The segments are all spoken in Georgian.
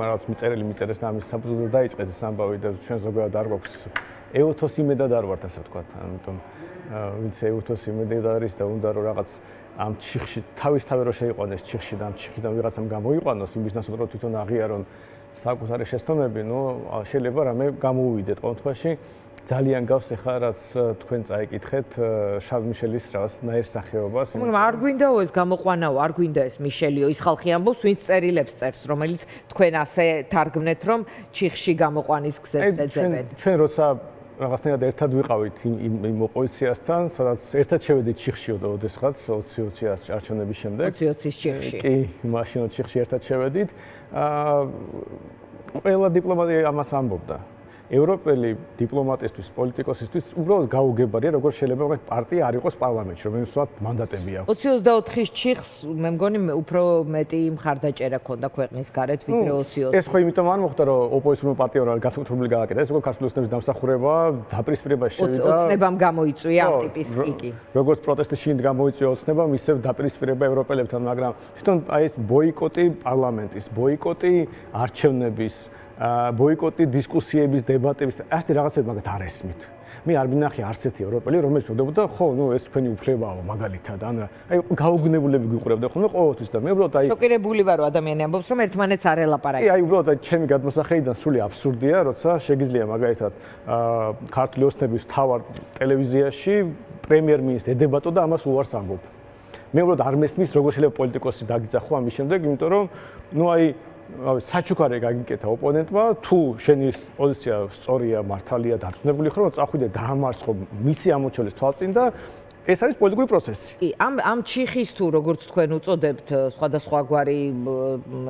რაღაც მიწერეს და ამის საფუძველზე დაიწყეს ეს ამბავი და ჩვენ ზოგადად არ გვაქვს ეუთოს იმედად არ ვართ ასე ვთქვათ. ამიტომ ვინც ეუთოს იმედად არის და უნდა რომ რაღაც ამ ჩიხში თავისთავად რო შეიყვანეს ჩიხში და ამ ჩიხიდან ვიღაცამ გამოიყვანოს იმის ნაცვლად რომ თვითონ აღიარონ საკუთარი შეცდომები, შეიძლება რამე გამოუვიდეთ ყოველთვაში. ძალიან გავს ახლა რაც თქვენ წაიკითხეთ შარლ მიშელის რაღაც ნაირსახეობას. მაგრამ არ გვინდაო ეს გამოყვანაო, არ გვინდა ეს მიშელიო, ის ხალხი ამბობს, ვინც წერილებს წერს, რომელიც თქვენ ასე თარგმნეთ, რომ ჩიხში გამოყვანის გზებს ეძებენ. ჩვენ როცა რაღაცნაირად ერთად ვიყავით იმ ოპოზიციასთან, სადაც ერთად შევედით ჩიხში ოდესღაც 20-20 არჩევნების შემდეგ. 20-20-ის ჩიხში. კი, მაშინ ჩიხში ერთად შევედით. ყველა დიპლომატი ამას ამბობდა. ევროპელი დიპლომატისთვის, პოლიტიკოსისთვის უბრალოდ გაუგებარია, როგორ შეიძლება მაგ პარტია არ იყოს პარლამენტში, რომელსაც მანდატები აქვს. 20-24-ის ჩიხს მე მგონი უფრო მეტი მხარდაჭერა ქონდა ქვეყნის გარეთ, ვიდრე 20-20. ეს ხო იმიტომ არ მოხდა, რომ ოპოზიციური პარტიამ განსაკუთრებული გააკეთა. ეს უკვე ქართული ოცნების დამსახურება, დაპირისპირებაში შევიდა. ოცნებამ გამოიწვია ამ ტიპის კიკი. როგორც პროტესტის შიგნით გამოიწვია ოცნებამ, ისევ დაპირისპირება ევროპელებთან, მაგრამ თვითონ აი ეს ბოიკოტი პარლამენტის, ბოიკოტი არჩევნების ბოიკოტი დისკუსიების, დებატების, ასეთი რაღაცები მაგათ არ ესმით. მე არ მინახე არც ერთი ევროპელი, რომელიც ვდებოდა, ხო, ეს თქვენი უფლებაო მაგალითად, ან აი გაუგნებულები გიყურებდა ხოლმე ყოველთვის და მე უბრალოდ აი შოკირებული ვარო ადამიანი ამბობს, რომ ერთმანეთს არ ელაპარაკებენ. აი უბრალოდ აი ჩემი გადმოსახედიდან სული აბსურდია, როცა შეგიძლია მაგალითად ქართული ოცნების თავარ ტელევიზიაში პრემიერ-მინისტრი ედებატო და ამას უარს ამბობ. მე უბრალოდ არ მესმის, როგორ შეიძლება პოლიტიკოსი დაგიძახო ამის შემდეგ, იმიტომ რომ აი საჩუქარი გაგიკეთა ოპონენტმა, თუ შენი პოზიცია სწორია, მართალია, დარწმუნებული ხარ, რომ წახვიდე დაამარცხო მისი ამორჩევლის თვალწინ და ეს არის პოლიტიკური პროცესი. კი, ამ ჩიხის თუ როგორც თქვენ უწოდებთ, სხვადასხვაგვარი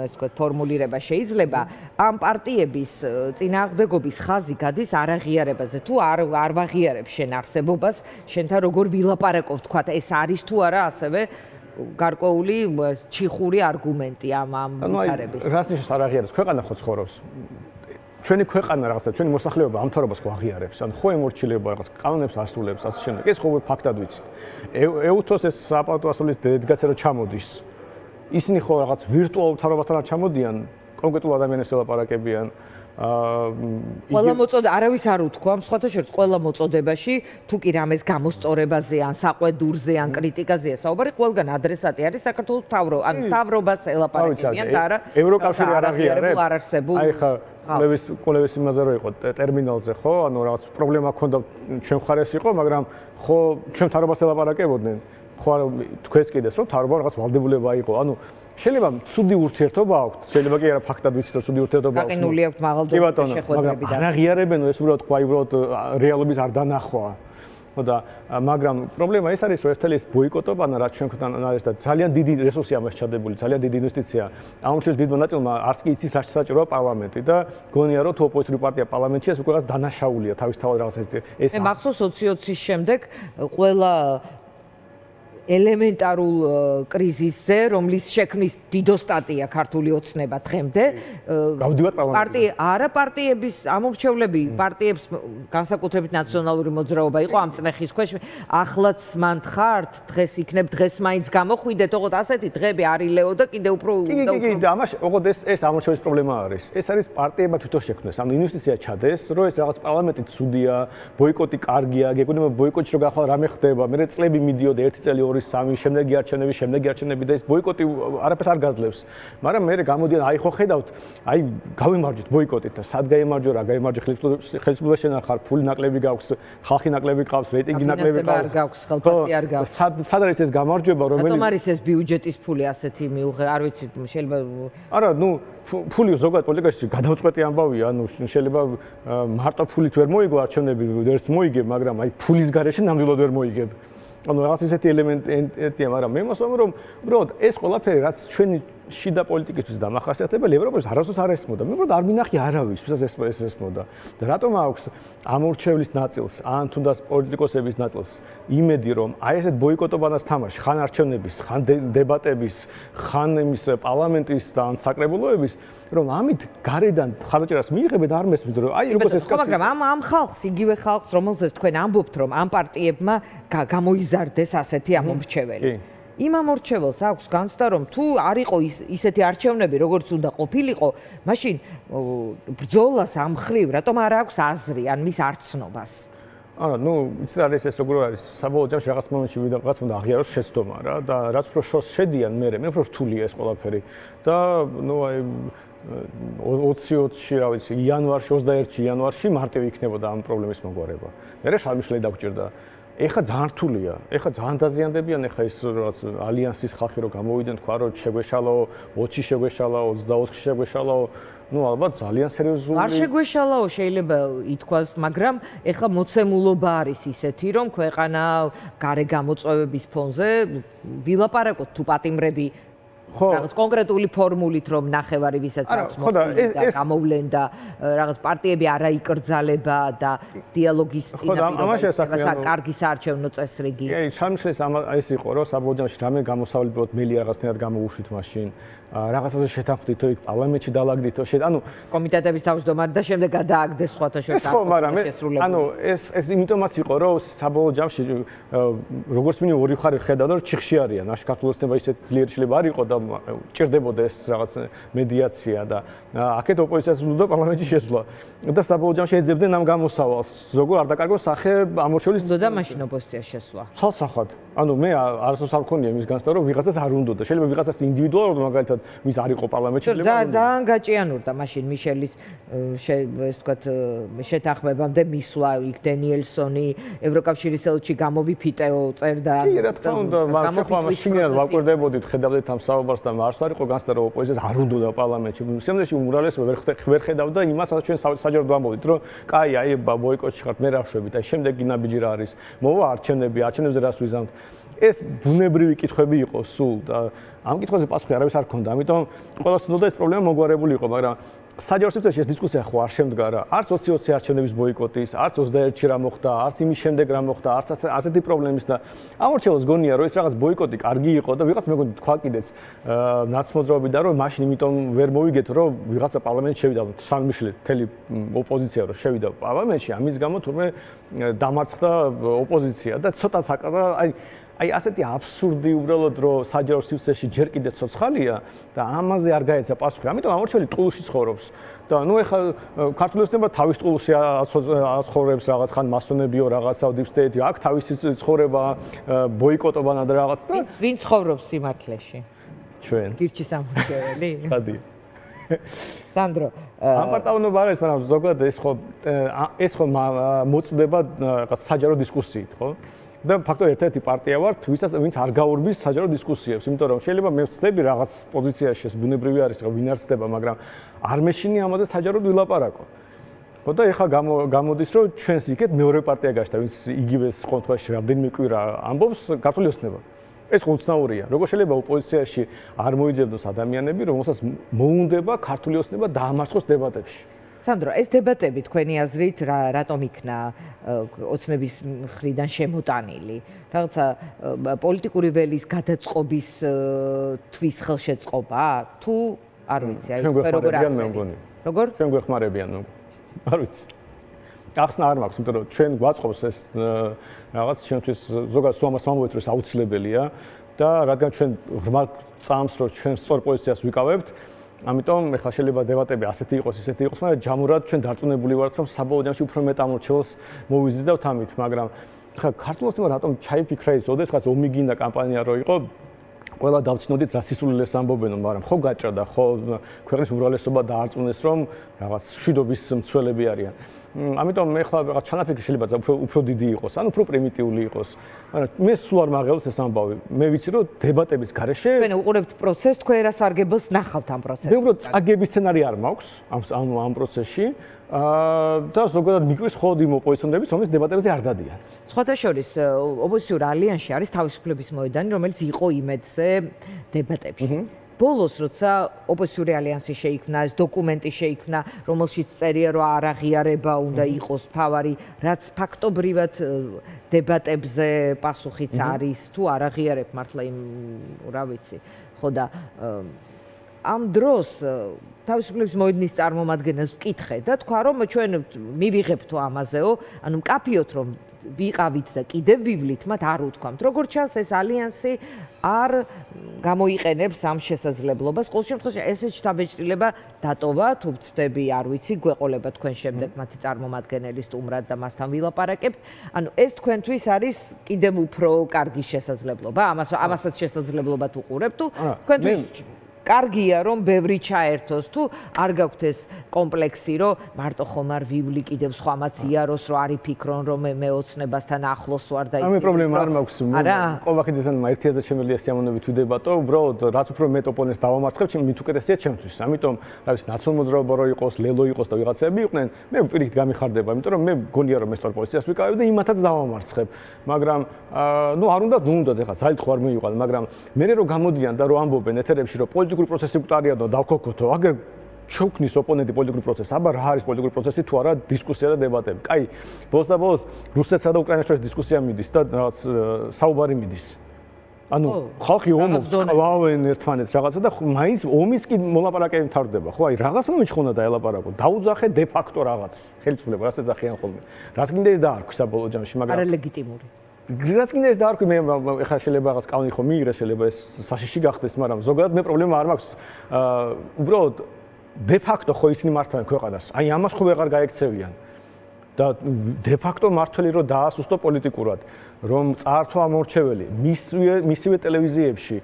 ეს თქვა ფორმულირება შეიძლება, ამ პარტიების წინააღმდეგობის ხაზი გადის არაღიარებაზე. თუ არ ვაღიარებ შენ არსებობას, შენთან როგორ ვილაპარაკობ, თქვა, ეს არის თუ არა ასევე გარკვეული ჩიხური არგუმენტი ამ ვითარების. რას ნიშნავს არ აღიარებს? ქვეყანა ხო ცხოვრობს. ჩვენი ქვეყანა რაღაცა, ჩვენი მოსახლეობა ამ თაობას ხო აღიარებს? ან ხო ემორჩილება რაღაც კანონებს ასრულებს, ასე შემდეგ. ეს ხო ფაქტად ვიცით. ეუთოს ეს საპატო ასრულის დელეგაცია რო ჩამოდის. ისინი ხო რაღაც ვირტუალურ თაობასთან არ ჩამოდიან, კონკრეტულ ადამიანებს ელაპარაკებიან. ყველა მოწოდება არავის არ უთქვა სხვათა შორის ყველა მოწოდებაში თუ კი რამეს გამოსწორებაზე ან საყვედურზე ან კრიტიკაზეა საუბარი ყველგან ადრესატი არის საქართველოს მთავრობას ელაპარაკებიან და არა ევროკავშირი არ აღიარებს არ არსებულ აი ხა ყოლების იმაზე რო იყო ტერმინალზე ხო ანუ რაღაც პრობლემა ჰქონდა ჩვენ მხარეს იყო მაგრამ ხო ჩვენ მთავრობას ელაპარაკებოდნენ ხო თქვენს კიდეს რომ მთავრობა რაღაც ვალდებულება იყო ანუ შეიძლება ცუდი ურთიერთობა აქვს, შეიძლება კი არა ფაქტად ვიცით, რომ ცუდი ურთიერთობა აქვს. გაყინული აქვს მაღალდობაზე შეხვედრები და არ აღიარებენ ეს უბრალოდ ყვა უბრალოდ რეალობის არ დანახვა. და მაგრამ პრობლემა ეს არის, რომ ერთელი ეს ბოიკოტობა, რაც ჩვენ ქვეყნთან არის და ძალიან დიდი რესურსი ამას ჩადებული, ძალიან დიდი ინვესტიცია. ამორჩევის დიდმა ნაწილმა არც კი იცის რა საჭიროა პარლამენტი და გონია რომ თუ ოპოზიციური პარტია პარლამენტში ეს უკვე რაღაც დანაშაულია თავისთავად რაღაც ეს. მე მახსოვს 20-20-ის შემდეგ ყველა ელემენტარულ კრიზისზე, რომლის შექმნის დიდო სტატია ქართული ოცნება დღემდე. გავდივართ პარლამენტში. პარტიების ამორჩევლები, პარტიებს განსაკუთრებით ნაციონალური მოძრაობა იყო ამ წნეხის ქვეშ. ახლაც მან ხართ, დღეს იქნებ დღეს მაინც გამოხვიდეთ, ოღონდ ასეთი დღეები არ ილეო და კიდე უფრო კი, ამაში ოღონდ ეს ამორჩევის პრობლემა არის. ეს არის პარტიებმა თვითონ შექმნეს. ამ ინვესტიცია ჩადეს, რომ ეს რაღაც პარლამენტი ცუდია, ბოიკოტი კარგია, გეკუნება ბოიკოტში რო გახვალ რამე ხდება, მე წლები მიდიოდა ერთი წელი 2-3 შემდეგი არჩევნები და ეს ბოიკოტი არაფერს არ გაძლევს. მაგრამ მე გამოდიან აი ხო ხედავთ, აი გავიმარჯვეთ ბოიკოტით და სად გაიმარჯვო, რა გაიმარჯვე ხელისუფლება შენ არ ხარ, ფული ნაკლები გაქვს, ხალხი ნაკლები ყავს, რეიტინგი ნაკლები არ ყავს. გაქვს, ხელფასი არ გაქვს. სად არის ეს გამარჯვება, რომელიც რატომ არის ეს ბიუჯეტის ფული ასეთი მიუღე, არ ვიცი, შეიძლება არა, ფული ზოგადად პოლიტიკაში გადამწყვეტი ამბავია, შეიძლება მარტო ფულით ვერ მოიგო არჩევნები, ვერც მოიგებ, მაგრამ აი ფულის გარეშე ნამდვილად ვერ მოიგებ. ანუ რაღაც ისეთი ელემენტია, მაგრამ მე მოსვამ რომ უბრალოდ ეს ყველაფერი რაც ჩვენი შიდა პოლიტიკისთვის დამახასიათებელი ევროპის არასდროს არ ესმოდა. მე უბრალოდ არ მინახი არავის, ვისაც ეს ესმოდა. და რატომ აქვს ამორჩევლის ნაწილს, ან თუნდაც პოლიტიკოსების ნაწილს იმედი რომ აი ესეთ ბოიკოტობანას თამაში, ხან არჩევნების, ხან დებატების, ხან იმის პარლამენტის და ან საკრებულოების, რომ ამით გარედან ხარჯერას მიიღებენ არ მესმის რომ აი როგორც ეს კაცი მაგრამ ამ ხალხს, იგივე ხალხს, რომელზეც თქვენ ამბობთ რომ ამ პარტიებმა გამოიზარდეს ასეთი ამორჩეველი. იმ ამორჩეველს აქვს განცდა, რომ თუ არ იყო ისეთი არჩევნები, როგორც უნდა ყოფილიყო, მაშინ ბრძოლას ამ ხრივ რატომ არ აქვს აზრი ან მის არცნობას? არა, იცი რა არის ეს როგორ არის საბოლოო ჯამში რაღაც მომენტში ვიღაც უნდა აღიაროს შეცდომა რა და რაც უფრო შორს შედიან მე უფრო რთულია ეს ყველაფერი და აი 20-ში რა ვიცი იანვარში 21-ში იანვარში მარტივი იქნებოდა ამ პრობლემის მოგვარება. მე შარმიშლე დაგჭირდა. ეხლა ძალიან რთულია. ეხლა ძალიან დაზიანდებიან ეხლა ის რაღაც ალიანსის ხალხი რო გამოვიდნენ თქვა რომ შეგვეშალო 20-ში შეგვეშალო 24-ში შეგვეშალო ალბათ ძალიან სერიოზული არ შეგვეშალაო შეიძლება ითქვას, მაგრამ ეხლა მოცემულობა არის ისეთი, რომ ქვეყანა გარე გამოწვევების ფონზე ვილაპარაკოთ თუ პატიმრები რაღაც კონკრეტული ფორმულით რომ ნახევარი ვისაც აქვს მოხდილი და გამოვლენ და რაღაც პარტიები არა იკრძალება და დიალოგის წინაპირობა კარგი საარჩევნო წესრიგი. კი, შარმიშლის ეს იყო რომ საბოლოო ჯამში რამე გამოსავლებოდ მელი რაღაცნაირად გამოუშვით მაშინ. რაღაცაზე შეთანხმდითო იქ პარლამენტში დაალაგდითო ანუ კომიტეტების თავმჯდომარე და შემდეგ გადააგდეს სხვათა შორის ეს იმიტომაც იყო რომ საბოლოო ჯამში როგორც მინიმუმ ორი მხარე ხედავდა რომ ჩიხში არიან აშ ქართულოსნება ისეთ ძლიერი შეიძლება არ იყო და ჭირდებოდა ეს რაღაც მედიაცია და აქეთ ოპოზიციას უნდა პარლამენტში შესვლა და საბოლოო ჯამში ეძებდნენ ამ გამოსავალს როგორ არ დაკარგოს სახე ამორჩეულის და მაშინ ოპოზიცია შესვლა ცალსახად მე არასდროს არ მქონია იმის განცდა რომ ვიღაცას არ უნდოდა შეიძლება ვიღაცას ინდივიდუალურად მაგალითად ვის არ იყო პარლამენტში ძალიან გაჭიანურდა მაშინ მიშელის ეს ვთქვათ შეთანხმებამდე მისვლა იქ დენიელსონი ევროკავშირის ელჩი გამოვიფიტეო წერდა კი რა თქმა უნდა მაგრამ ხო მაშინაც ვაკვირდებოდით ხედავდით ამ საუბარს და მარს არ იყო განცდა რომ ოპოზიციას არ უნდოდა პარლამენტში სიმდეში უმრავლესობა ვერ ხედავდა იმას რაც ჩვენ საჯაროდ ვამბობთ რომ კაი აი ბოიკოტში ხართ მე რა შვებით აი შემდეგი ნაბიჯი რა არის მოვა არჩევნებზე რას ვიზამთ ეს ბუნებრივი კითხვები იყო სულ და ამ კითხვაზე პასუხი არავის არ ქონდა ამიტომ ყველას უნდა ეს პრობლემა მოგვარებული იყო მაგრამ საჯარო სივრცეში ეს დისკუსია ხო არ შემდგა რა არც 20-20 არჩევნების ბოიკოტის არც 21-ში რა მოხდა არც იმის შემდეგ რა მოხდა არც ასეთი პრობლემის და ამორჩეულს გონია რომ ეს რაღაც ბოიკოტი კარგი იყო და ვიღაც მეგონი თქვა კიდეც ნაცმოძრაობიდან რომ მაშინ იმიტომ ვერ მოვიგეთ რომ ვიღაცა პარლამენტში შევიდა შარმიშლე თელი ოპოზიცია რომ შევიდა პარლამენტში ამის გამო თურმე დამარცხდა ოპოზიცია და ცოტა საკადა აი ასეთი აბსურდი უბრალოდ რომ საჯარო სივრცეში ჯერ კიდე ცოცხალია და ამაზე არ გაეცა პასუხი. ამიტომ ამორჩეული ტყუილში ცხოვრობს და ეხლა ქართული ოცნება თავის ტყუილში ცხოვრობს რაღაც ხან მასონებიო რაღაცა deep state აქ თავისი ცხოვრება ბოიკოტობანა და რაღაც და ვინ ცხოვრობს სიმართლეში? ჩვენ. გირჩის ამორჩეველი? ცხადი. სანდრო ამ პარტავნობა არის მაგრამ ზოგადად ეს ხო მოწდება რაღაც საჯარო დისკუსიით ხო? და ფაქტობრივად ერთ-ერთი პარტია ვართ, ვინც არ გაურბის საჯარო დისკუსიებს, იმიტომ რომ შეიძლება მე ვწდები რაღაც პოზიციაში, ეს ბუნებრივი არის, ვინ არ ცდება, მაგრამ არ მეშინია ამაზე საჯაროდ ვილაპარაკო. ხო და ეხლა გამოდის რომ ჩვენს იქეთ მეორე პარტია გაჩნდა, ვინც იგივე შემთხვევაში რამდენიმე კვირა ამბობს ქართული ოცნება. ეს უცნაურია. როგორ შეიძლება ოპოზიციაში არ მოიძებნოს ადამიანები, რომელსაც მოუნდება ქართული ოცნება დაამარცხოს დებატებში. სანდრო, ეს დებატები თქვენი აზრით რატომ იქნა ოცნების მხრიდან შემოტანილი? რაღაცა პოლიტიკური ველის გადაწყობის თვის ხელშეწყობა? თუ არ ვიცი, აი როგორ ახსენე. როგორ? ჩვენ გვეხმარებიან, არ ვიცი. ახსნა არ მაქვს, იმიტომ რომ ჩვენ გვაწყობს ეს რაღაც ჩვენთვის ზოგადად სულ ამას ვამბობთ, რომ ეს აუცილებელია და რადგან ჩვენ ღრმა წამს რომ ჩვენ სწორ პოზიციას ვიკავებთ ამიტომ ეხლა შეიძლება დებატები ასეთი იყოს, ისეთი იყოს, მაგრამ ჯამურად ჩვენ დარწმუნებული ვართ, რომ საბოლოო ჯამში უფრო მეტ ამორჩეულს მოვიზიდავთ ამით, მაგრამ ეხლა ქართულ ოცნება რატომ ჩაიფიქრა ის, ოდესღაც ომიგინდა კამპანია რო იყო, ყველა დავცნოდით რა სისულელეს ამბობენო, მაგრამ ხო გაჭრდა, ხო ქვეყნის უმრავლესობა დაარწმუნეს, რომ რაღაც შვიდობის მცველები არიან. ამიტომ მე ხლა რაღაც ჩანაფიქრი შეიძლება უფრო დიდი იყოს, ან უფრო პრიმიტიული იყოს. მაგრამ მე სულ არ მაღელვს ეს ამბავი. მე ვიცი რომ დებატების გარეშე თქვენ უყურებთ პროცესს, თქვენ რა სარგებელს ნახავთ ამ პროცესში? მე უბრალოდ წაგების სცენარი არ მაქვს ამ პროცესში. და ზოგადად მიკრის მხოლოდ იმ ოპოზიციონერებს, რომლის დებატებზე არ დადიან. სხვათა შორის ოპოზიციურ ალიანსში არის თავისუფლების მოედანი, რომელიც იყო იმედზე დებატებში. ბოლოს როცა ოპოზიციური ალიანსი შეიქმნა, ეს დოკუმენტი შეიქმნა, რომელშიც წერია რომ არაღიარება უნდა იყოს თავარი, რაც ფაქტობრივად დებატებზე პასუხიც არის, თუ არაღიარებ მართლა იმ რა ვიცი. ხო და ამ დროს თავისუფლების მოედნის წარმომადგენელს ვკითხე და თქვა რომ ჩვენ მივიღებთ ამაზეო, ანუ მკაფიოთ რომ ვიყავით და კიდევ ვივლით, მათ არ უთქვამთ. როგორც ჩანს ეს ალიანსი არ გამოიყენებს ამ შესაძლებლობას. ყოველ შემთხვევაში ესეც შთაბეჭდილება დატოვა, თუ ვცდები, არ ვიცი, გვეყოლება თქვენ შემდეგ მათი წარმომადგენელი სტუმრად და მასთან ვილაპარაკებთ. ანუ ეს თქვენთვის არის კიდევ უფრო კარგი შესაძლებლობა, ამასაც შესაძლებლობა თუ ყურებთ, თუ თქვენთვის კარგია რომ ბევრი ჩაერთოს თუ არ გაქვთ ეს კომპლექსი რომ მარტო ხომ არ ვივლი კიდევ სხვამაც იაროს რომ არის ფიქრონ რომ მე ოცნებასთან ახლოს ვარ და ამე პრობლემა არ მაქვს ყოვახიძესთან ერთიაზე შემიძლია სიამოვნებით ვიდებატო უბრალოდ რაც უფრო მეტ ოპონენტს დავამარცხებ მით უკეთესია ჩემთვის ამიტომ რა ვიცი ნაციონალ-მოძრაობა რო იყოს ლელო იყოს და ვიღაცები იყვნენ მე პირიქით გამიხარდება იმიტომ რომ მე მგონია რომ მე სწორ პოზიციას ვიკავებ და იმათაც დავამარცხებ მაგრამ ნუ არ უნდა ეხლა ძალით ხო არ მივიყვან მაგრამ მე რო გამოდიან და რო ამბობენ ეთერებში რომ პოლიტიკური პროცესი გვტარია და დავქოქოთო აგერ შევქმნის ოპონენტი პოლიტიკური პროცესი აბა რა არის პოლიტიკური პროცესი თუ არა დისკუსია და დებატები კაი ბოლოს და ბოლოს რუსეთსა და უკრაინას შორის დისკუსია მიდის და რაღაც საუბარი მიდის ანუ ხალხი ომობს კლავენ ერთმანეთს რაღაცა და მაინც ომის კი მოლაპარაკება მთავრდება ხო აი რაღაც მომენტში ხონდა დაელაპარაკო დაუძახე დე ფაქტო რაღაც ხელისუფლება რასაც ეძახიან ხოლმე რაც გინდა ის დაარქვი საბოლოო ჯამში მაგრამ არალეგიტიმური რაც გინდა ეს დაარქვი მე ეხლა შეიძლება რაღაც კავნი ხო მიიღრეს შეიძლება ეს საშიში გახდეს მაგრამ ზოგადად მე პრობლემა არ მაქვს უბრალოდ დე ფაქტო ხო ისინი მართავენ ქვეყანას აი ამას ხო ვეღარ გაექცევიან და დე ფაქტო მართველი რო დაასუსტო პოლიტიკურად რომ წაართვა ამორჩეველი მისივე ტელევიზიებში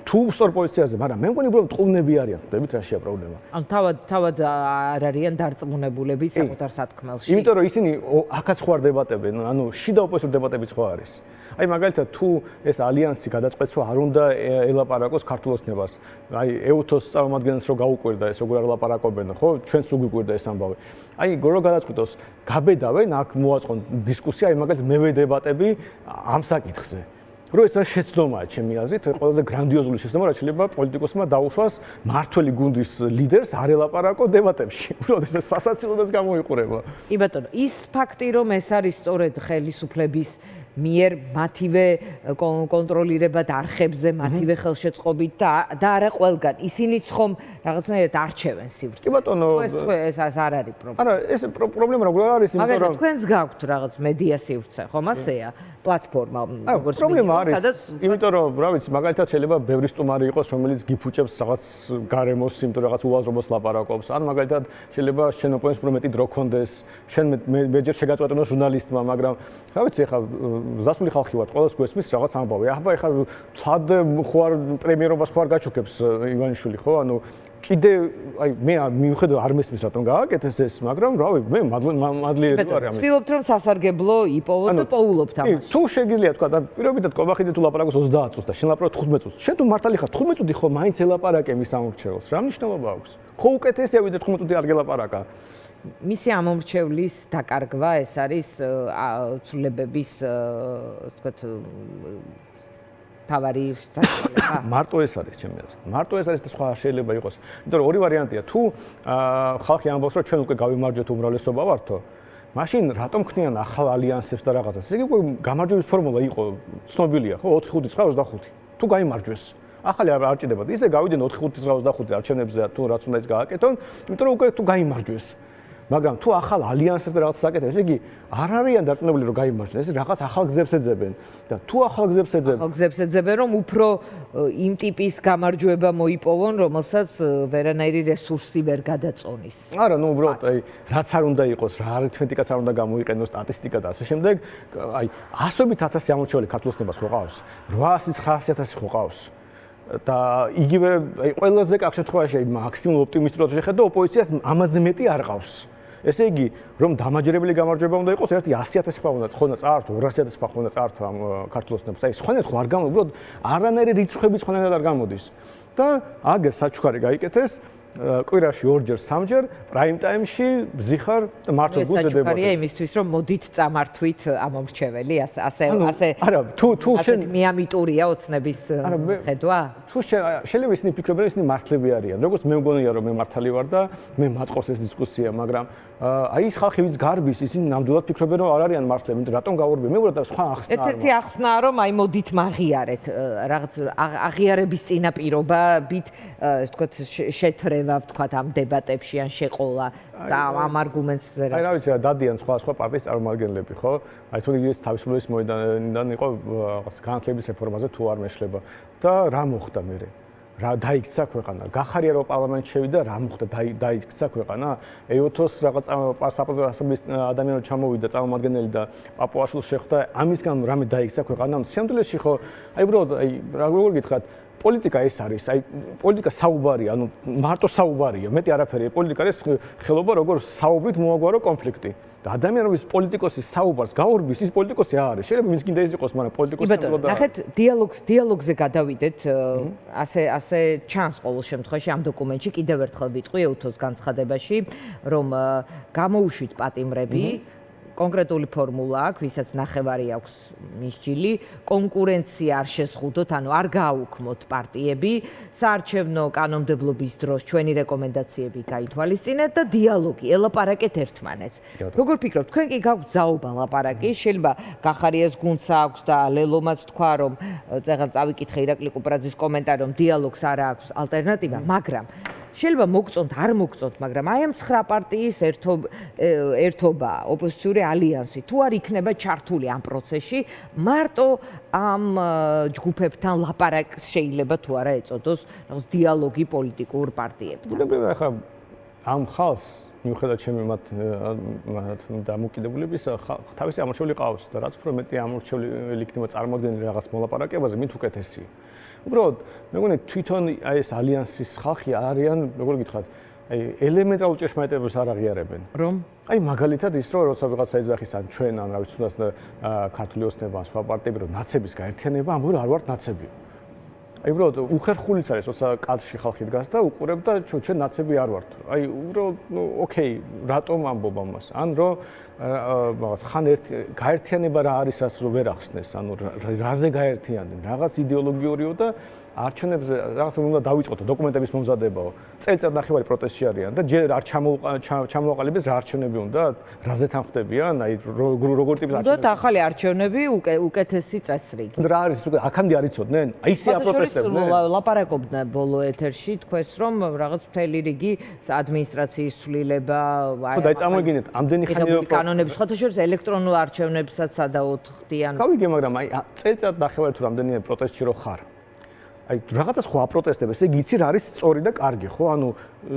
თუ სწორ პოზიციაზე, მაგრამ მე მგონი უბრალოდ ყუნები არიან, ხვდებით რაშია პრობლემა. ანუ თავად არ არიან დარწმუნებულები საკუთარ სათქმელში. იმიტომ რომ ისინი აქაც ხო არ დებატებენ, ანუ შიდა ოპოზიციურ დებატებიც ხო არის. აი მაგალითად თუ ეს ალიანსი გადაწყვეტს რომ არ უნდა ელაპარაკოს ქართულ ოცნებას, აი ეუთოს წარმომადგენელს რო გაუკვირდა ეს როგორ ელაპარაკობენ, ხო, ჩვენც უგვიკვირდა ეს ამბავი. აი გორო გადაწყვიტოს, გაბედავენ აქ მოაწყონ დისკუსია, აი მაგალითად მე ვედებატები ამ საკითხზე. რომ ეს შეცდომაა ჩემი აზრით, ყველაზე გრანდიოზული შეცდომა, რაც შეიძლება პოლიტიკოსმა დაუშვას მართველი გუნდის ლიდერს არ ელაპარაკო დებატებში. უბრალოდ ეს სასაცილოდაც გამოიყურება. კი ბატონო, ის ფაქტი რომ ეს არის სწორედ ხელისუფლების მიერ მათივე კონტროლირებად არხებზე, მათივე ხელშეწყობით და არა ყველგან. ისინიც ხომ რაღაცნაირად არჩევენ სივრცეს. კი ბატონო, ეს არ არის პრობლემა. არა, ეს პრობლემა როგორ არის, იმიტომ რომ თქვენს გაქვთ რაღაც მედია სივრცე, ხომ ასეა? პლატფორმა როგორც პრობლემა არის, იმიტომ რომ რა ვიცი, მაგალითად შეიძლება ბევრი სტუმარი იყოს, რომელიც გიფუჭებს რაღაც გარემოს, იმიტომ რაღაც უაზრობას ლაპარაკობს. ან მაგალითად შეიძლება შენ ოპონენტს უფრო მეტი დრო ქონდეს, შენ მეჯერ შეგაწყვეტინო ჟურნალისტმა, მაგრამ რა ვიცი, ეხლა ზასული ხალხი ვარ, ყველას გვესმის რაღაც ამბავი. აბა ეხლა თად ხო არ პრემიერობას ხო არ გაჩუქებს ივანიშვილი, ხო? ანუ კიდე აი მე მიუხედავად არ მესმის რატომ გააკეთეს ეს, მაგრამ რავი, მე მადლიერი ვარ ამის. ვთქვით რომ სასარგებლო იპოვოთ და პოულობთ ამას. თუ შეგიძლია თქვა და პირობითად კობახიძე თუ ლაპარაკობს 30 წუთს და შენ ლაპარაკობ 15 წუთს. შენ თუ მართალი ხარ 15 წუთი ხო მაინც ელაპარაკე მის ამორჩეველს. რა მნიშვნელობა აქვს? ხო უკეთესია ვიდრე 15 წუთი არ გელაპარაკა. მისი ამორჩევლის დაკარგვა ეს არის ცვლილებების ვთქვათ თავარი შესაძლებლობა. მარტო ეს არის ჩემი აზრით. მარტო ეს არის და სხვა შეიძლება იყოს. იმიტომ რომ ორი ვარიანტია. თუ ხალხი ამბობს რომ ჩვენ უკვე გავიმარჯვეთ უმრავლესობა ვართო, მაშინ რატომ ქნიან ახალ ალიანსებს და რაღაცას? იგი უკვე გამარჯვების ფორმულა იყო ცნობილია, ხო? 4-5-25. თუ გაიმარჯვეს ახალი არ ჭირდებათ. ისე გავიდნენ 4-5-25 არჩევნებზე თუ რაც უნდა ის გააკეთონ, იმიტომ რომ უკვე თუ გაიმარჯვეს. მაგრამ თუ ახალ ალიანსებს და რაღაცას აკეთებს, ესე იგი არ არიან დარწმუნებული რომ გაიმარჯვեն, ეს რაღაც ახალ გზებს ეძებენ და თუ ახალ გზებს ეძებენ, რომ უფრო იმ ტიპის გამარჯვება მოიპოვონ, რომელსაც ვერანაირი რესურსი ვერ გადაწონის. არა, ნუ უბრალოდ აი რაც არ უნდა იყოს, რა არითმეტიკაც არ უნდა გამოიყენოს, სტატისტიკა და ასე შემდეგ, აი 100.000 ამორჩეველი ქართულ ოცნებას ხო ყავს? 800-900 ხო ყავს? და იგივე აი ყველაზე კარგ შემთხვევაში აი მაქსიმუმ ოპტიმისტურად შეხედო ოპოზიციას ამაზე მეტი არ ყავს. ესე იგი, რომ დამაჯერებელი გამარჯვება უნდა იყოს, ერთი 100.000 ხმა უნდა ხონდა წაართვა, 200.000 ხმა ხონდა წაართვა ქართულ ოცნებას. აი სხვანაირად ხო არ გამოდის, უბრალოდ არანაირი რიცხვები სხვანაირად არ გამოდის. და აგერ საჩუქარი გაიკეთეს კვირაში 2-ჯერ 3-ჯერ პრაიმ ტაიმში ზიხარ მართო გულზე დებატები. საჩუქარია იმისთვის, რომ მოდით წამართვით ამომრჩეველი, ასე არა, თუ შენ მიამიტურია ოცნების ხედვა? თუ შეიძლება ისინი ფიქრობენ, ისინი მართლები არიან. როგორც მე მგონია, რომ მე მართალი ვარ და მე მაწყობს ეს დისკუსია, მაგრამ აი ის ხალხი ვის გარბის, ისინი ნამდვილად ფიქრობენ, რომ არ არიან მართლები, იმიტომ რატომ გაურბე? მე ვარ და სხვა ახსნა. ერთ-ერთი ახსნაა, რომ აი მოდით მაღიარეთ, რაღაც აღიარების წინაპირობებით, ეს თქვა შეთრე იძლევა ვთქვათ ამ დებატებში ან შეყოლა და ამ არგუმენტზე რა ვიცი რა დადიან სხვა პარტიის წარმომადგენლები ხო აი თუ ის თავისუფლების მოედანიდან იყო რაღაც განათლების რეფორმაზე თუ არ მეშლება და რა მოხდა მერე რა დაიქცა ქვეყანა გახარია რომ პარლამენტში შევიდა რა მოხდა დაიქცა ქვეყანა ეოთოს რაღაც პასაპორტის ადამიანები ჩამოვიდა წარმომადგენელი და პაპუაშვილს შეხვდა ამისგან რამე დაიქცა ქვეყანა სიამდვილეში ხო აი უბრალოდ აი როგორ გითხრათ პოლიტიკა ეს არის, აი პოლიტიკა საუბარია, ანუ მარტო საუბარია, მეტი არაფერია. პოლიტიკა არის ხელობა, როგორ საუბრით მოაგვარო კონფლიქტი. და ადამიანების პოლიტიკოსის საუბარს გაურბის, ის პოლიტიკოსი არის. შეიძლება ვინც კიდე ის იყოს, მაგრამ პოლიტიკოსი ნებოდა. ნახეთ, დიალოგზე გადავიდეთ, ასე ჩანს ყოველ შემთხვევაში ამ დოკუმენტში კიდევ ერთხელ ვიტყვი ეუთოს განცხადებაში, რომ გამოუშვით პატიმრები კონკრეტული ფორმულა აქვს, ვისაც ნახევარი აქვს მისჯილი, კონკურენცია არ შეზღუდოთ, ანუ არ გააუქმოთ პარტიები, საარჩევნო კანონმდებლობის დროს ჩვენი რეკომენდაციები გაითვალისწინეთ და დიალოგი, ელაპარაკეთ ერთმანეთს. როგორ ფიქრობთ, თქვენ კი გაქვთ ძალობა ლაპარაკის, შეიძლება გახარიას გუნდს აქვს და ლელომაც თქვა, რომ წეგან წავიკითხე ირაკლი კუპრაძის კომენტარი, რომ დიალოგს არ აქვს ალტერნატივა, მაგრამ შეიძლება მოგწონთ, არ მოგწონთ, მაგრამ აი ამ 9 პარტიის ერთობა, ოპოზიციური ალიანსი, თუ არ იქნება ჩართული ამ პროცესში, მარტო ამ ჯგუფებთან ლაპარაკს შეიძლება თუ არა ეწოდოს, რაღაც დიალოგი პოლიტიკურ პარტიებთან. ბუნებრივია, ახლა ამ ხალხს მიუხედავად ჩემი მათ დამოკიდებულების თავისი ამორჩეული ყავს და რაც უფრო მეტი ამორჩეული იქნება წარმოადგენელი რაღაც მოლაპარაკებაზე, მით უკეთესია. უბრალოდ მე მგონი თვითონ აი ეს ალიანსის ხალხი არიან, როგორ გითხრათ, აი ელემენტარულ ჭეშმარიტებებს არ აღიარებენ. რომ? აი მაგალითად ის რომ როცა ვიღაცა ეძახის ან ჩვენ ან რა ვიცი თუნდაც ქართული ოცნება სხვა პარტიები რომ ნაცების გაერთიანება ამბობენ რომ არ ვართ ნაცები. აი უბრალოდ უხერხულიც არის როცა კადრში ხალხი დგას და უყურებ და ჩვენ ნაცები არ ვართ. აი უბრალოდ ოკეი, რატომ ამბობ ამას? ან რომ რაღაც ხან გაერთიანება რა არის ას რო ვერ ახსნეს, ანუ რაზე გაერთიანდნენ, რაღაც იდეოლოგიურიო და არჩევნებზე რაღაც უნდა დავიწყოთ დოკუმენტების მომზადებაო. წელიწად ნახევარი პროტესტში არიან და ჯერ არ ჩამოაყალიბეს რა არჩევნები უნდა, რაზე თანხმდებიან, აი როგორ ტიპის არჩევნები. უნდა ახალი არჩევნები უკეთესი წესრიგი. რა არის აქამდე არ იცოდნენ? აი ისე აპროტესტებდნენ. ლაპარაკობდნენ ბოლო ეთერში, თქვეს რომ რაღაც მთელი რიგი ადმინისტრაციის ცვლილება, ხო დაიწამოიგინეთ, ამდენი ხანი კანონების სხვათა შორის ელექტრონულ არჩევნებსაც სადაოდ ხდიან. გავიგე, მაგრამ აი წელიწად ნახევარი თუ რამდენი პროტესტში რო ხარ. აი რაღაცას ხო აპროტესტებ, ესე იგი იცი რა არის სწორი და კარგი, ხო? ანუ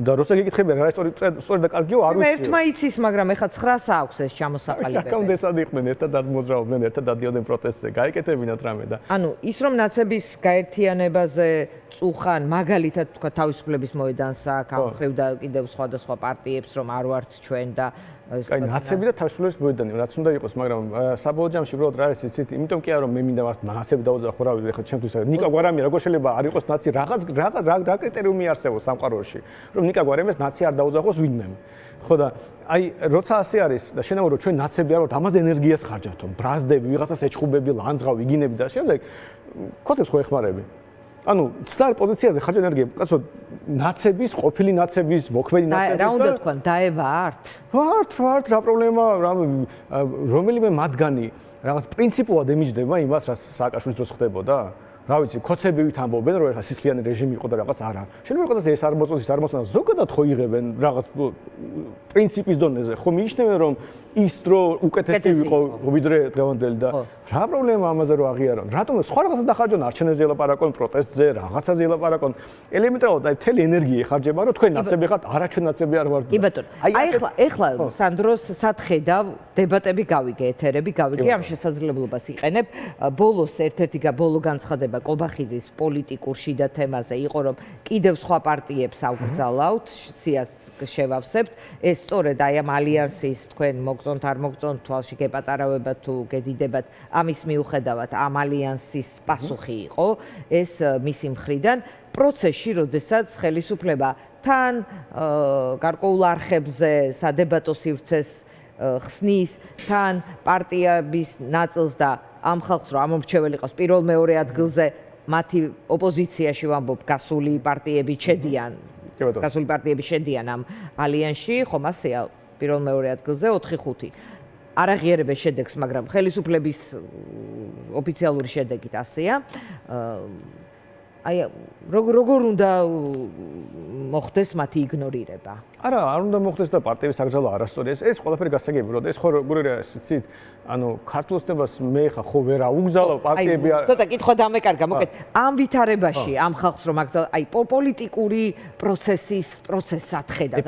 და როცა გეკითხები რა არის სწორი და კარგიო, არ ვიცი. ერთმა იცის, მაგრამ ეხლა 900 აქვს ეს ჩამოსაყალიბებელი. აქამდე სად იყვნენ, ერთად არ მოძრაობდნენ, ერთად დადიოდნენ პროტესტზე, გაიკეთებინათ რამე და. ანუ ის რომ ნაცების გაერთიანებაზე წუხან, მაგალითად თქვა თავისუფლების მოედანს აქ ამხრივ და კიდევ სხვადასხვა პარტიებს რომ არ ვართ ჩვენ და აი ნაცები და თავისუფლების მოედანი რაც უნდა იყოს, მაგრამ საბოლოო ჯამში უბრალოდ რა არის იცით, იმიტომ კი არა რომ მე მინდა მას ნაცები დაუძახო რა ვიცი, ხო ჩემთვის ნიკა გვარამია როგორ შეიძლება არ იყოს ნაცი რა კრიტერიუმი არსებობს სამყაროში, რომ ნიკა გვარამიას ნაცი არ დაუძახოს ვინმე. ხო და აი როცა ასე არის და შენაურო ჩვენ ნაცები არ ვართ, ამაზე ენერგიას ხარჯავთ, ბრაზდები, ვიღაცას ეჭხუბები, ლანძღავ, იგინები და შემდეგ კოცებს ხო ეხმარები. ანუ ცდარ პოზიციაზე ხარჯავ ენერგია, კაცო, ნაცების, ყოფილი ნაცების, მოქმედი ნაცების და რა უნდა თქვა, დაევართ? ვართ, რა პრობლემა, რომელიმე მათგანი რაღაც პრინციპულად ემიჯდება იმას, რაც სააკაშვილის დროს ხდებოდა? რა ვიცი, კოცებივით ამბობენ, რომ ეხლა სისხლიანი რეჟიმი იყო და რაღაც არა. შეიძლება იყოს ეს არ მოწონს, ის არ მოწონს, ზოგადად ხო იღებენ რაღაც პრინციპის დონეზე. ხო მიიჩნევენ, რომ ის დრო უკეთესი იყო ვიდრე დღევანდელი და რა პრობლემა ამაზე რომ აღიარონ? რატომ სხვა რაღაცას დახარჯონ, არჩევნებზე ელაპარაკონ, პროტესტზე, რაღაცაზე ელაპარაკონ. ელემენტარულად აი მთელი ენერგია ეხარჯება, რომ თქვენ ნაცები ხართ, არა ჩვენ ნაცები არ ვართ. კი ბატონო. აი ეხლა სანდროს სათხედავ დებატები გავიგე, ეთერები გავიგე, ამ შესაძლებლობას იყენებ. ბოლოს ერთ-ერთი ბოლო განცხადება კობახიძის პოლიტიკურ შიდა თემაზე იყო, რომ კიდევ სხვა პარტიებს ავგრძალავთ, სიას შევავსებთ. ეს სწორედ აი ამ ალიანსის თქვენ მოგწონთ არ მოგწონთ, თვალში გეპატარავებათ თუ გედიდებათ, ამის მიუხედავად ამ ალიანსის პასუხი იყო ეს მისი მხრიდან პროცესში, როდესაც ხელისუფლება თან გარკვეულ არხებზე სადებატო სივრცეს ხსნის, თან პარტიების ნაწილს და ამ ხალხს რომ ამომრჩეველი ყავს პირველ-მეორე ადგილზე, მათი ოპოზიციაში ვამბობ, გასული პარტიები შედიან. გასული პარტიები შედიან ამ ალიანსში, ხომ ასეა, პირველ-მეორე ადგილზე 4-5. არ აღიარებენ შედეგს, მაგრამ ხელისუფლების ოფიციალური შედეგით ასეა. აი როგორ უნდა მოხდეს მათი იგნორირება? არა, არ უნდა მოხდეს და პარტიების აკრძალვა არასწორი. ეს ყველაფერი გასაგები, რომ ეს ხო როგორია იცით, ანუ ქართულ ცნებას მე ხა ხო ვერ აუგზავნო პარტიები. ცოტა კითხვა დამეკარგა, მოკეთ, ამ ვითარებაში, ამ ხალხს რომ აკრძალვა, აი პოლიტიკური პროცესად ხედავთ,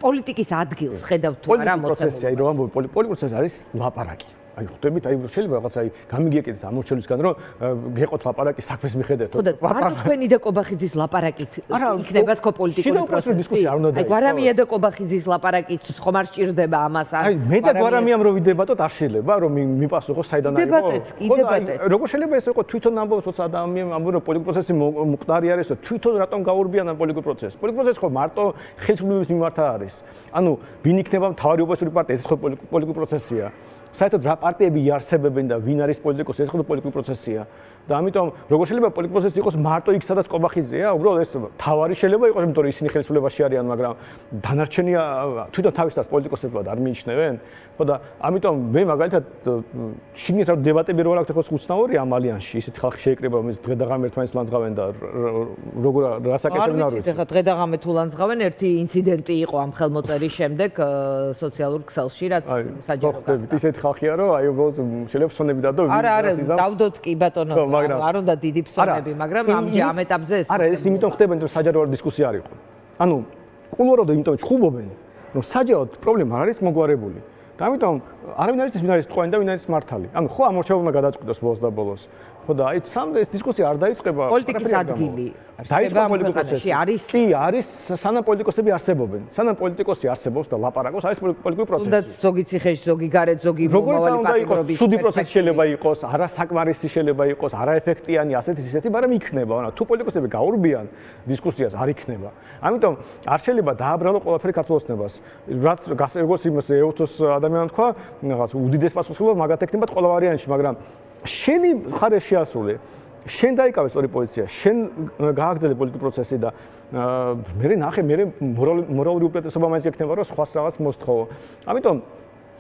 პოლიტიკის ადგილს ხედავთ თუ არა მოცემულ. პროცესი, აი რომ ამბობ, პოლიტიკური პროცესი არის ლაპარაკი. აი ხვდებით, აი შეიძლება რაღაც აი გამიგიეკეთ ამორჩევლისგან რომ გეყოთ ლაპარაკი საქმის მიხედვით. ხო და მარტო თქვენი და კობახიძის ლაპარაკით იქნება თქო პოლიტიკური პროცესი. აი გვარამია და კობახიძის ლაპარაკით ხომ არ სჭირდება ამას აი მე და გვარამიამ რომ ვიდებატოთ არ შეიძლება რომ მიპასუხო საიდან არის ხო? როგორ შეიძლება ეს იყო თვითონ ამბობს როცა ადამიანს ამბობს რომ პოლიტიკური პროცესი მკვდარი არის და თვითონ რატომ გაურბიან ამ პოლიტიკურ პროცესს? პოლიტიკური პროცესი ხო მარტო ხელისუფლების მიმართ არის. ანუ ვინ იქნება მთავარი ოპოზიციური პარტია, ეს ხო პოლიტიკური პროცესია. საერთოდ რა პარტიები იარსებებენ და ვინ არის პოლიტიკოსი, ეს ხო პოლიტიკური პროცესია. და ამიტომ როგორ შეიძლება პოლიტიკური პროცესი იყოს მარტო იქ სადაც კობახიძეა, უბრალოდ ეს თავარი შეიძლება იყოს, იმიტომ რომ ისინი ხელისუფლებაში არიან, მაგრამ დანარჩენია თვითონ თავისას პოლიტიკოსებად არ მიიჩნევენ. ხო და ამიტომ მე მაგალითად შიგნით რა დებატები რო აქვს ხო უცნაური ამ ალიანსში, ისეთი ხალხი შეიკრება, რომ დღე და ღამე ერთმანეთს ლანძღავენ და როგორ რასაკეთებენ არ ვიცი. ახლა დღე და ღამე თუ ლანძღავენ, ერთი ინციდენტი იყო ამ ხელმოწერის შემდეგ სოციალურ ქსელში, რაც საჯარო გახდა. ისეთი ხალხია რომ აი უბრალოდ შეიძლება ფსონები დადო ვინ არა დავდოთ კი ბატონო არ უნდა დიდი ფსონები მაგრამ ამ ეტაპზე ეს არა ეს იმიტომ ხდებენ რომ საჯარო დისკუსია არ იყო ანუ კულუარულად იმიტომ ჩხუბობენ რომ საჯაროდ პრობლემა არ არის მოგვარებული და ამიტომ არავინ არის ვინ არის ტყვენი და ვინ არის მართალი ანუ ხო ამორჩეულმა გადაწყვიტოს ბოლოს და ბოლოს ხო და აი სამ ეს დისკუსია არ დაიწყება პოლიტიკის ადგილი დაიწყება პოლიტიკური პროცესი არის კი არის სანამ პოლიტიკოსები არსებობენ სანამ პოლიტიკოსი არსებობს და ლაპარაკობს არის პოლიტიკური პროცესი თუნდაც ზოგი ციხეში ზოგი გარეთ ზოგი მომავალი პარტიების სუდი პროცესი შეიძლება იყოს არასაკმარისი შეიძლება იყოს არაეფექტიანი ასეთი ისეთი მაგრამ იქნება ანუ თუ პოლიტიკოსები გაურბიან დისკუსიას არ იქნება ამიტომ არ შეიძლება დააბრალო ყველაფერი ქართულ ოცნებას რაც როგორც იმას ეუთოს ადამიანს თქვა რაღაც უდიდეს პასუხისმგებლობა მაგათ ექნებათ ყველა ვარიანტში მაგრამ შენი ხარ შეასრულე შენ დაიკავე სწორი პოზიცია შენ გააგრძელე პოლიტიკური პროცესი და მე ნახე მე მორალური უპირატესობა მაინც ექნება რომ სხვას რაღაც მოსთხოვო ამიტომ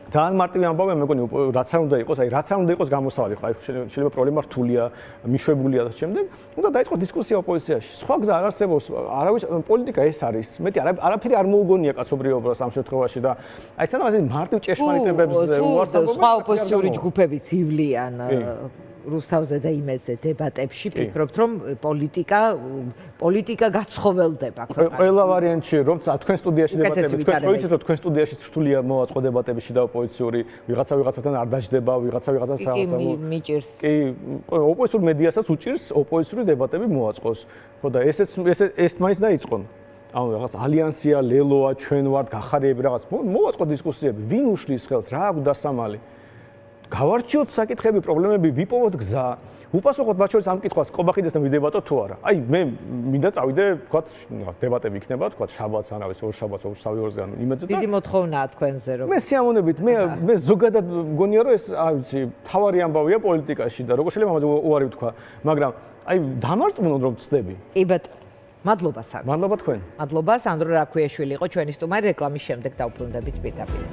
ძალიან მარტივი ამბავია მეგონი რაც არ უნდა იყოს აი რაც არ უნდა იყოს გამოსავალი ხო აი შეიძლება პრობლემა რთულია მიშვებულია და შემდეგ უნდა დაიწყოს დისკუსია ოპოზიციაში სხვა გზა არ არსებობს არავის პოლიტიკა ეს არის მეტი არაფერი არ მოუგონია კაცობრიობას ამ შემთხვევაში და აი სანამ ეს მარტივ ჭეშმარიტებებს უარსებობენ სხვა ოპოზიციური ჯგუფები ცივლიან რუსთავზე და იმედზე დებატებში ფიქრობთ რომ პოლიტიკა გაცხოველდება ქვეყანაში ყველა ვარიანტში რომცა თქვენ სტუდიაში დებატები თქვენ ვიცით რომ თქვენ სტუდიაში რთულია მოვაწყო დებატებში და ოპოზიციური ვიღაცასთან არ დაждდება ვიღაცას მიჭირს კი ოპოზიციურ მედიასაც უჭირს ოპოზიციური დებატები მოვაწყოს ხო და ეს მაინც დაიწყონ ანუ რაღაც ალიანსია ლელოა ჩვენ ვართ გახარიები რაღაც მოვაწყო დისკუსიები ვინ უშლის ხელს რა აქვს დასამალი გავარჩიოთ საკითხები, პრობლემები, ვიპოვოთ გზა. უპასუხოთ მათ შორის ამ კითხვას, კობახიძესთან ვიდებატოთ თუ არა. აი, მე მინდა წავიდე, თქვა, დებატები იქნება, თქვა, შაბათს, არა ვიცი, ორ შაბათს, ორი ორზე ან იმედზე და დიდი მოთხოვნაა თქვენზე, რომ მე სიამოვნებით, მე ზოგადად მგონია, რომ ეს, არ ვიცი, თავარი ამბავია პოლიტიკაში და როგორ შეიძლება ამაზე უარი ვთქვა, მაგრამ აი, დამარწმუნონ რომ ვწდები. კი ბატონო. მადლობა სანდრო. მადლობა თქვენ. მადლობა სანდრო რაქვიაშვილი იყო ჩვენი სტუმარი რეკლამის შემდეგ დავბრუნდებით პირდაპირ.